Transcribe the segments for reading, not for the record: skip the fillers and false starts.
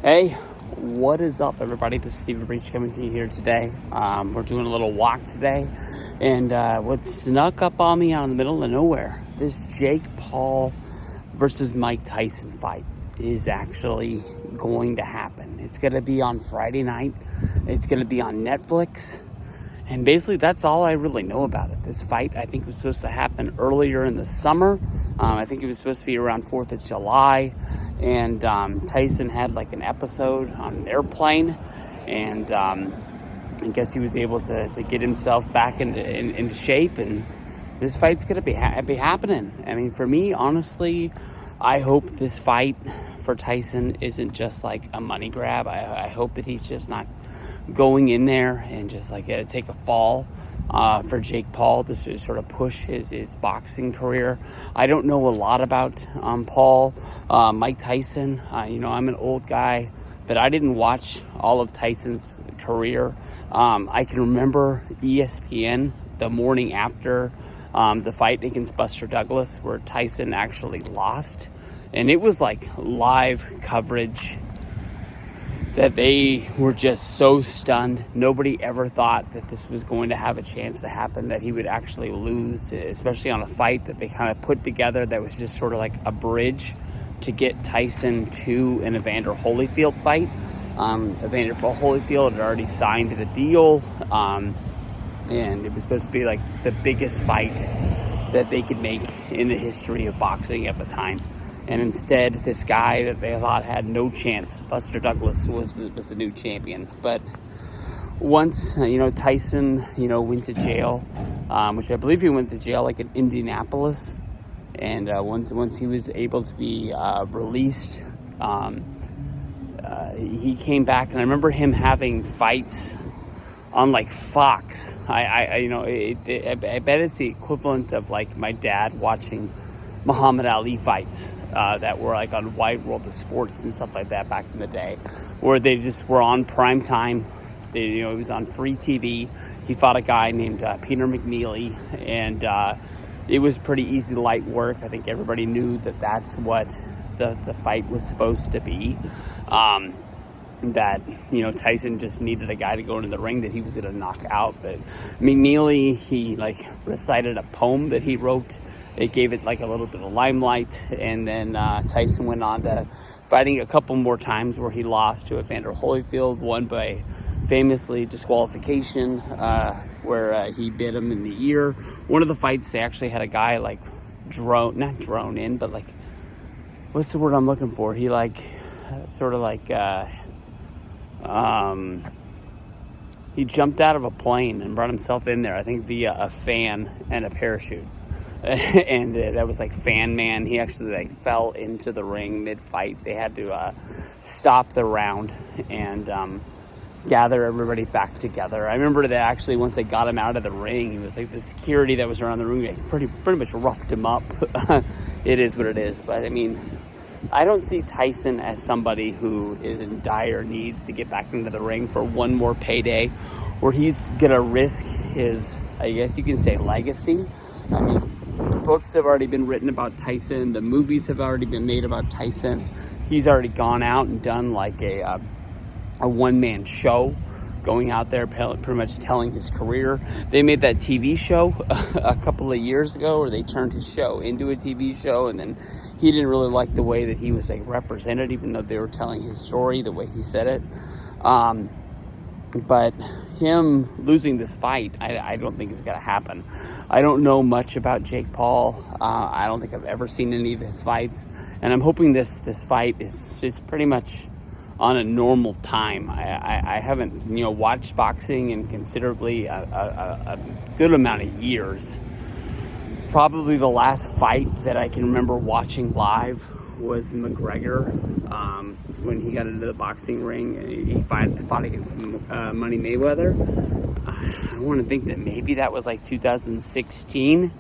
Hey, what is up, everybody? This is Steve Breach coming to you here today. We're doing a little walk today, and what snuck up on me out in the middle of nowhere, this Jake Paul versus Mike Tyson fight is actually going to happen. It's going to be on Friday night. It's going to be on Netflix. And basically, that's all I really know about it. This fight, I think, was supposed to happen earlier in the summer. I think it was supposed to be around 4th of July. And Tyson had like an episode on an airplane. And I guess he was able to get himself back into shape. And this fight's going to be happening. I mean, for me, honestly, I hope this fight for Tyson isn't just like a money grab. I hope that he's just not going in there and just like take a fall for Jake Paul to sort of push his boxing career. I don't know a lot about Paul. Mike Tyson, I'm an old guy, but I didn't watch all of Tyson's career. I can remember ESPN the morning after the fight against Buster Douglas, where Tyson actually lost, and it was like live coverage that they were just so stunned. Nobody ever thought that this was going to have a chance to happen, that he would actually lose, especially on a fight that they kind of put together that was just sort of like a bridge to get Tyson to an Evander Holyfield fight. Evander Holyfield had already signed the deal, and it was supposed to be like the biggest fight that they could make in the history of boxing at the time. And instead, this guy that they thought had no chance, Buster Douglas, was the new champion. But once, Tyson, went to jail, which I believe he went to jail like in Indianapolis. And once he was able to be released, he came back. And I remember him having fights on like Fox. I bet it's the equivalent of like my dad watching Muhammad Ali fights that were like on Wide World of Sports and stuff like that back in the day, where they just were on prime time. It was on free TV. He fought a guy named Peter McNeely, and it was pretty easy light work. I think everybody knew that that's what the fight was supposed to be. That Tyson just needed a guy to go into the ring that he was going to knock out. But McNeely, he like recited a poem that he wrote. It gave it like a little bit of limelight, and then Tyson went on to fighting a couple more times where he lost to Evander Holyfield, won by famously disqualification, where he bit him in the ear. One of the fights, they actually had a guy like not drone in, but like, what's the word I'm looking for? He like sort of like he jumped out of a plane and brought himself in there, I think via a fan and a parachute. And that was like Fan Man. He actually like fell into the ring mid-fight. They had to stop the round and gather everybody back together. I remember that actually once they got him out of the ring, it was like the security that was around the ring pretty much roughed him up. It is what it is. But I mean, I don't see Tyson as somebody who is in dire needs to get back into the ring for one more payday, where he's gonna risk his, I guess you can say, legacy. I mean, books have already been written about Tyson. The movies have already been made about Tyson. He's already gone out and done like a one-man show, going out there pretty much telling his career. They made that TV show a couple of years ago where they turned his show into a TV show, and then he didn't really like the way that he was like represented, even though they were telling his story the way he said it. But him losing this fight, I don't think is going to happen. I don't know much about Jake Paul. I don't think I've ever seen any of his fights. And I'm hoping this fight is pretty much on a normal time. I haven't, watched boxing in considerably a good amount of years. Probably the last fight that I can remember watching live was McGregor. When he got into the boxing ring and he fought against Money Mayweather. I want to think that maybe that was like 2016.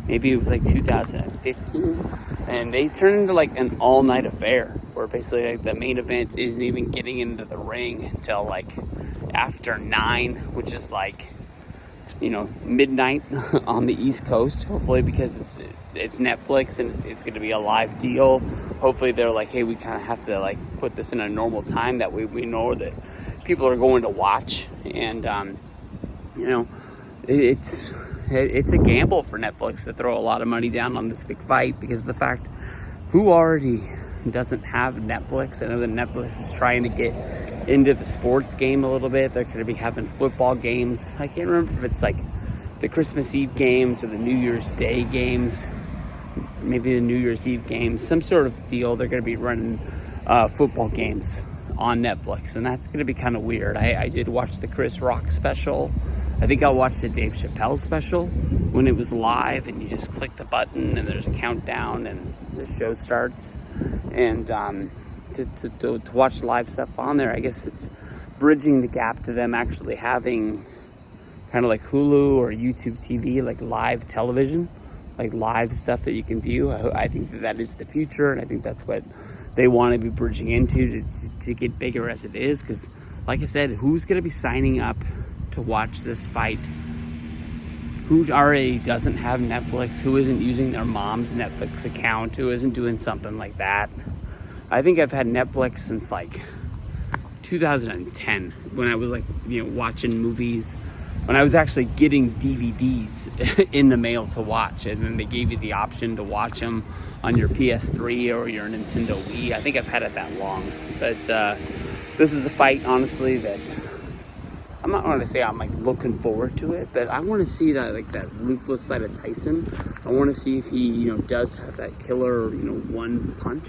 Maybe it was like 2015. And they turned into like an all-night affair where basically like the main event isn't even getting into the ring until like after 9, which is like midnight on the East Coast, hopefully, because it's Netflix and it's going to be a live deal. Hopefully they're like, hey, we kind of have to like put this in a normal time, that way we know that people are going to watch. And it's a gamble for Netflix to throw a lot of money down on this big fight, because of the fact, who already doesn't have Netflix? I know that Netflix is trying to get into the sports game a little bit. They're going to be having football games. I can't remember if it's like the Christmas Eve games or the New Year's Day games, maybe the New Year's Eve games, some sort of deal. They're going to be running football games on Netflix, and that's going to be kind of weird. I did watch the Chris Rock special. I think I watched the Dave Chappelle special when it was live, and you just click the button and there's a countdown and the show starts. And to watch live stuff on there, I guess it's bridging the gap to them actually having kind of like Hulu or YouTube TV, like live television, like live stuff that you can view. I think that is the future, and I think that's what they want to be bridging into to get bigger as it is. Because like I said, who's going to be signing up to watch this fight? Who already doesn't have Netflix? Who isn't using their mom's Netflix account? Who isn't doing something like that? I think I've had Netflix since like 2010, when I was like, watching movies, when I was actually getting DVDs in the mail to watch, and then they gave you the option to watch them on your PS3 or your Nintendo Wii. I think I've had it that long. But this is a fight, honestly, that I'm not going to say I'm like looking forward to it, but I want to see that ruthless side of Tyson. I want to see if he, does have that killer, one punch.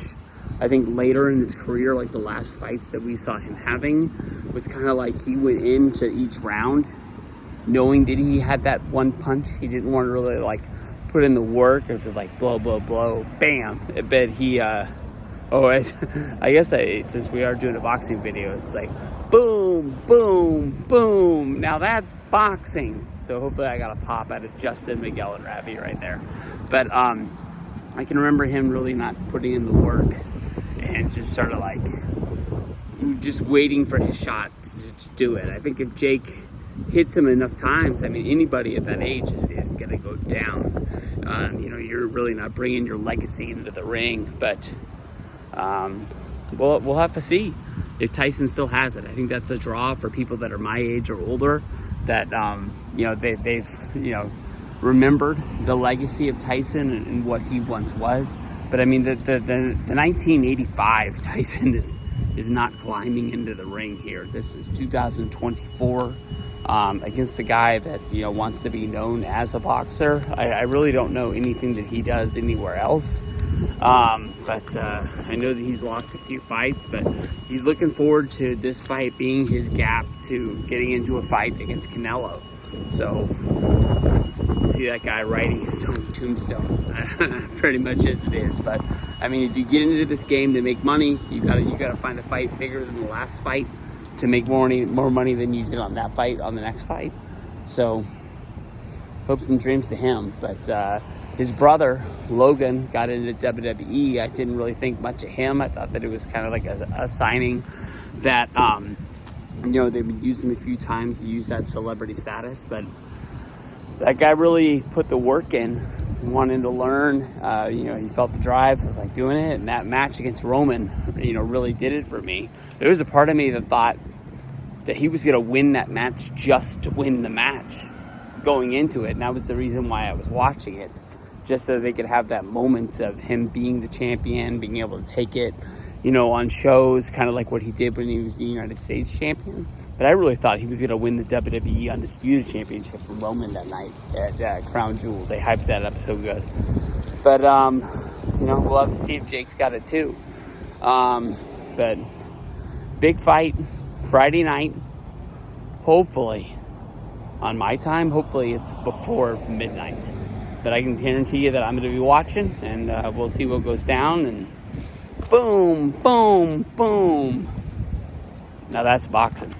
I think later in his career, like the last fights that we saw him having, was kind of like he went into each round knowing that he had that one punch. He didn't want to really like put in the work or like blow, bam. But he, I guess since we are doing a boxing video, it's like boom, boom, boom. Now that's boxing. So hopefully I got a pop out of Justin Miguel and Ravi right there. But I can remember him really not putting in the work and just sort of like just waiting for his shot to do it. I think if Jake hits him enough times, I mean, anybody at that age is going to go down. You're really not bringing your legacy into the ring, but we'll have to see if Tyson still has it. I think that's a draw for people that are my age or older, that they've remembered the legacy of Tyson and what he once was. But I mean, the 1985 Tyson is not climbing into the ring here. This is 2024 against the guy that wants to be known as a boxer. I really don't know anything that he does anywhere else. But I know that he's lost a few fights, but he's looking forward to this fight being his gap to getting into a fight against Canelo. So see that guy writing his own tombstone, pretty much as it is. But I mean, if you get into this game to make money, you gotta find a fight bigger than the last fight to make more money than you did on that fight on the next fight. So hopes and dreams to him. But his brother Logan got into WWE. I didn't really think much of him. I thought that it was kind of like a signing that they've been using a few times to use that celebrity status, but that guy really put the work in, wanting to learn. He felt the drive of like doing it, and that match against Roman, really did it for me. There was a part of me that thought that he was going to win that match just to win the match going into it, and that was the reason why I was watching it, just so they could have that moment of him being the champion, being able to take it, on shows, kind of like what he did when he was the United States champion. But I really thought he was going to win the WWE Undisputed Championship from Roman that night at Crown Jewel. They hyped that up so good. But, we'll have to see if Jake's got it too. But big fight, Friday night, hopefully, on my time, hopefully it's before midnight. But I can guarantee you that I'm going to be watching, and we'll see what goes down, and boom, boom, boom. Now that's boxing.